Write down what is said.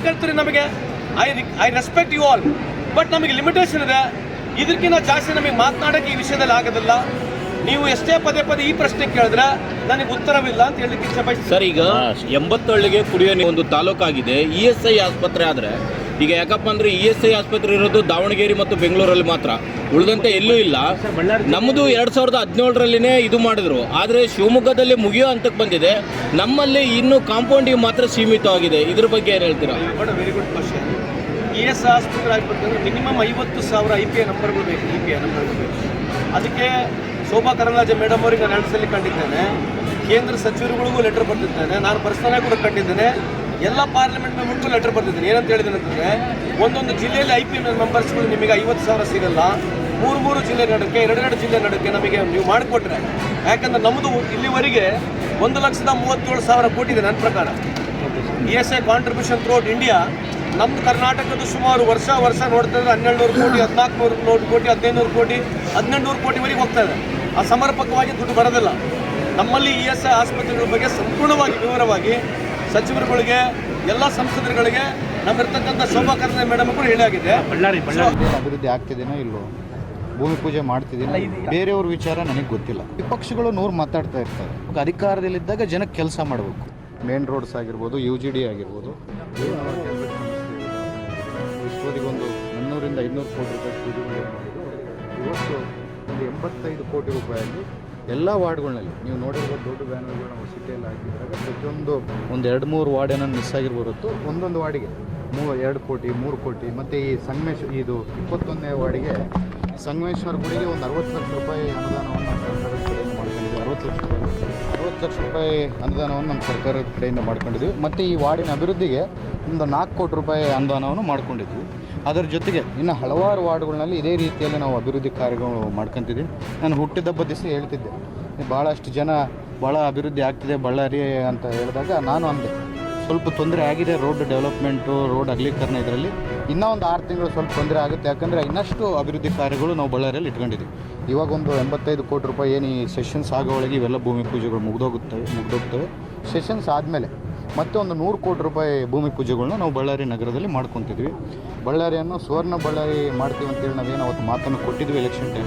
ಕೇಳ್ತೀರಿ ನಮಗೆ. I respect you all, but ನಮಗೆ ಲಿಮಿಟೇಷನ್ ಇದೆ. ಇದಕ್ಕಿಂತ ಜಾಸ್ತಿ ನಮಗೆ ಮಾತನಾಡೋಕ್ಕೆ ಈ ವಿಷಯದಲ್ಲಿ ಆಗೋದಿಲ್ಲ. ನೀವು ಎಷ್ಟೇ ಪದೇ ಪದೇ ಈ ಪ್ರಶ್ನೆ ಕೇಳಿದ್ರೆ ನನಗೆ ಉತ್ತರವಿಲ್ಲ ಅಂತ ಹೇಳಲಿಕ್ಕೆ ಇಚ್ಛೆ ಬಯಸ್ತೀನಿ. ಸರ್, ಈಗ 80 ಹಳ್ಳಿಗೆ ಕುಡಿಯೋ ಒಂದು ತಾಲೂಕಾಗಿದೆ. ESI ಆಸ್ಪತ್ರೆ ಆದರೆ ಈಗ ಯಾಕಪ್ಪ ಅಂದರೆ ESI ಆಸ್ಪತ್ರೆ ಇರೋದು ದಾವಣಗೆರೆ ಮತ್ತು ಬೆಂಗಳೂರಲ್ಲಿ ಮಾತ್ರ, ಉಳಿದಂತೆ ಎಲ್ಲೂ ಇಲ್ಲ. ನಮ್ಮದು 2017ರಲ್ಲಿನೇ ಇದು ಮಾಡಿದ್ರು, ಆದರೆ ಶಿವಮೊಗ್ಗದಲ್ಲಿ ಮುಗಿಯೋ ಹಂತಕ್ಕೆ ಬಂದಿದೆ. ನಮ್ಮಲ್ಲಿ ಇನ್ನೂ ಕಾಂಪೌಂಡಿಗೆ ಮಾತ್ರ ಸೀಮಿತವಾಗಿದೆ. ಇದ್ರ ಬಗ್ಗೆ ಏನು ಹೇಳ್ತೀರಾ? Very good question. ESI ಆಸ್ಪತ್ರೆ ಆಗಬೇಕಂದ್ರೆ ಮಿನಿಮಮ್ 50,000 IPA ನಂಬರ್ಗಳು ಬೇಕು. IPA ನಂಬರ್ಗಳು ಬೇಕು. ಅದಕ್ಕೆ ಶೋಭಾ ಕರಂದ್ಲಾಜೆ ಮೇಡಮ್ ಅವರಿಗೆ ನಾನು 2 ಸಲ ಕಂಡಿದ್ದೇನೆ. ಕೇಂದ್ರ ಸಚಿವರುಗಳಿಗೂ ಲೆಟರ್ ಬರೆದಿದ್ದೇನೆ. ನಾನು ಪರ್ಸನಲಾಗಿ ಕೂಡ ಕಂಡಿದ್ದೇನೆ. ಎಲ್ಲ ಪಾರ್ಲಿಮೆಂಟ್ ಮೆಂಬರ್ಗೂ ಲೆಟರ್ ಬರೆದಿದ್ದೇನೆ. ಏನಂತ ಹೇಳಿದ್ದೇನೆ ಅಂತಂದರೆ, ಒಂದೊಂದು ಜಿಲ್ಲೆಯಲ್ಲಿ IPA ಮೆಂಬರ್ಸ್ಗಳು ನಿಮಗೆ 50,000 ಸಿಗಲ್ಲ. 3 ಜಿಲ್ಲೆ ನಡುಕ್ಕೆ 2 ಜಿಲ್ಲೆ ನಡುಕ್ಕೆ ನಮಗೆ ನೀವು ಮಾಡಿಕೊಟ್ರೆ, ಯಾಕಂದರೆ ನಮ್ಮದು ಇಲ್ಲಿವರೆಗೆ 1,37,000 ಕೋಟಿ ಇದೆ ನನ್ನ ಪ್ರಕಾರ. ESI contribution throughout India. ನಮ್ಮದು ಕರ್ನಾಟಕದ ಸುಮಾರು ವರ್ಷ ನೋಡ್ತಾ ಇದ್ರೆ 1,200 ಕೋಟಿ, 1,400 ಕೋಟಿ, 1,500 ಕೋಟಿ, 1,800 ಕೋಟಿವರೆಗೆ ಹೋಗ್ತಾ ಇದೆ. ಆ ಸಮರ್ಪಕವಾಗಿ ದುಡ್ಡು ಬರೋದಿಲ್ಲ. ನಮ್ಮಲ್ಲಿ ESI ಆಸ್ಪತ್ರೆಗಳ ಬಗ್ಗೆ ಸಂಪೂರ್ಣವಾಗಿ ವಿವರವಾಗಿ ಸಚಿವರುಗಳಿಗೆ, ಎಲ್ಲ ಸಂಸದರುಗಳಿಗೆ ನಮ್ಮಿರ್ತಕ್ಕಂಥ ಶೋಭಾ ಕರಂದ್ಲಾಜೆ ಮೇಡಮ್ ಕೂಡ ಹೇಳಿಯಾಗಿದೆ. ಅಭಿವೃದ್ಧಿ ಆಗ್ತಿದೆನೋ ಇಲ್ಲೋ, ಭೂಮಿ ಪೂಜೆ ಮಾಡ್ತಿದ್ದೀನೋ, ಬೇರೆಯವ್ರ ವಿಚಾರ ನನಗೆ ಗೊತ್ತಿಲ್ಲ. ವಿಪಕ್ಷಗಳು 100 ಮಾತಾಡ್ತಾ ಇರ್ತಾರೆ. ಅಧಿಕಾರದಲ್ಲಿದ್ದಾಗ ಜನಕ್ಕೆ ಕೆಲಸ ಮಾಡಬೇಕು. ಮೇನ್ ರೋಡ್ಸ್ ಆಗಿರ್ಬೋದು, UGD ಆಗಿರ್ಬೋದು, ಇಷ್ಟೊತ್ತಿಗೊಂದು 300 500 ಕೋಟಿ ರೂಪಾಯಿ ಪೂಜೆಗಳು ಮಾಡಿದ್ದು. ಇವತ್ತು ಒಂದು 85 ಕೋಟಿ ರೂಪಾಯಲ್ಲಿ ಎಲ್ಲ ವಾರ್ಡ್ಗಳಲ್ಲಿ ನೀವು ನೋಡಿರ್ಬೋದು. ದೊಡ್ಡ ಬ್ಯಾನರ್ಗಳು ನಾವು ಸಿಟಿಯಲ್ಲಿ ಹಾಕಿದಾಗ ಪ್ರತಿಯೊಂದು 1-2-3 ವಾರ್ಡ್ ಏನೋ ಮಿಸ್ ಆಗಿರ್ಬೋದು. ಒಂದೊಂದು ವಾರ್ಡಿಗೆ 2 ಕೋಟಿ 3 ಕೋಟಿ. ಮತ್ತು ಈ ಇದು 21ನೇ ವಾರ್ಡಿಗೆ ಸಂಗಮೇಶ್ವರ ಗುಡಿಗೆ ಒಂದು 60 ಲಕ್ಷ ರೂಪಾಯಿ ಅನುದಾನವನ್ನು ಸರ್ಕಾರದ ಕಡೆಯಿಂದ ಮಾಡ್ಕೊಂಡಿದ್ದೀವಿ. 60 ಲಕ್ಷ ರೂಪಾಯಿ ಅನುದಾನವನ್ನು ನಮ್ಮ ಸರ್ಕಾರದ ಕಡೆಯಿಂದ ಮಾಡ್ಕೊಂಡಿದ್ವಿ. ಮತ್ತು ಈ ವಾರ್ಡಿನ ಅಭಿವೃದ್ಧಿಗೆ ಒಂದು 4 ಕೋಟಿ ರೂಪಾಯಿ ಅನುದಾನವನ್ನು ಮಾಡ್ಕೊಂಡಿದ್ವಿ. ಅದರ ಜೊತೆಗೆ ಇನ್ನು ಹಲವಾರು ವಾರ್ಡ್ಗಳಲ್ಲಿ ಇದೇ ರೀತಿಯಲ್ಲಿ ನಾವು ಅಭಿವೃದ್ಧಿ ಕಾರ್ಯಗಳು ಮಾಡ್ಕೊತಿದ್ದೀವಿ. ನಾನು ಹುಟ್ಟಿದಬ್ಬ ದಿವಸ ಹೇಳ್ತಿದ್ದೆ, ಭಾಳಷ್ಟು ಜನ ಭಾಳ ಅಭಿವೃದ್ಧಿ ಆಗ್ತಿದೆ ಬಳ್ಳಾರಿ ಅಂತ ಹೇಳಿದಾಗ ನಾನು ಅಂದೆ, ಸ್ವಲ್ಪ ತೊಂದರೆ ಆಗಿದೆ ರೋಡ್ ಡೆವಲಪ್ಮೆಂಟು, ರೋಡ್ ಅಗಲೀಕರಣ. ಇದರಲ್ಲಿ ಇನ್ನೂ ಒಂದು 6 ತಿಂಗಳು ಸ್ವಲ್ಪ ತೊಂದರೆ ಆಗುತ್ತೆ. ಯಾಕಂದರೆ ಇನ್ನಷ್ಟು ಅಭಿವೃದ್ಧಿ ಕಾರ್ಯಗಳು ನಾವು ಬಳ್ಳಾರಿಯಲ್ಲಿ ಇಟ್ಕೊಂಡಿದ್ದೀವಿ. ಇವಾಗ ಒಂದು 85 ಕೋಟಿ ರೂಪಾಯಿ ಏನು ಈ ಸೆಷನ್ಸ್ ಆಗೋ ಒಳಗೆ ಇವೆಲ್ಲ ಭೂಮಿ ಪೂಜೆಗಳು ಮುಗಿದೋಗ್ತವೆ. ಸೆಷನ್ಸ್ ಆದಮೇಲೆ ಮತ್ತೆ ಒಂದು 100 ಕೋಟಿ ರೂಪಾಯಿ ಭೂಮಿ ಪೂಜೆಗಳನ್ನ ನಾವು ಬಳ್ಳಾರಿ ನಗರದಲ್ಲಿ ಮಾಡ್ಕೊತಿದ್ವಿ. ಬಳ್ಳಾರಿಯನ್ನು ಸುವರ್ಣ ಬಳ್ಳಾರಿ ಮಾಡ್ತೀವಿ ಅಂತೇಳಿ ನಾವೇನು ಅವತ್ತು ಮಾತನ್ನು ಕೊಟ್ಟಿದ್ವಿ ಎಲೆಕ್ಷನ್ ಟೈಮ್.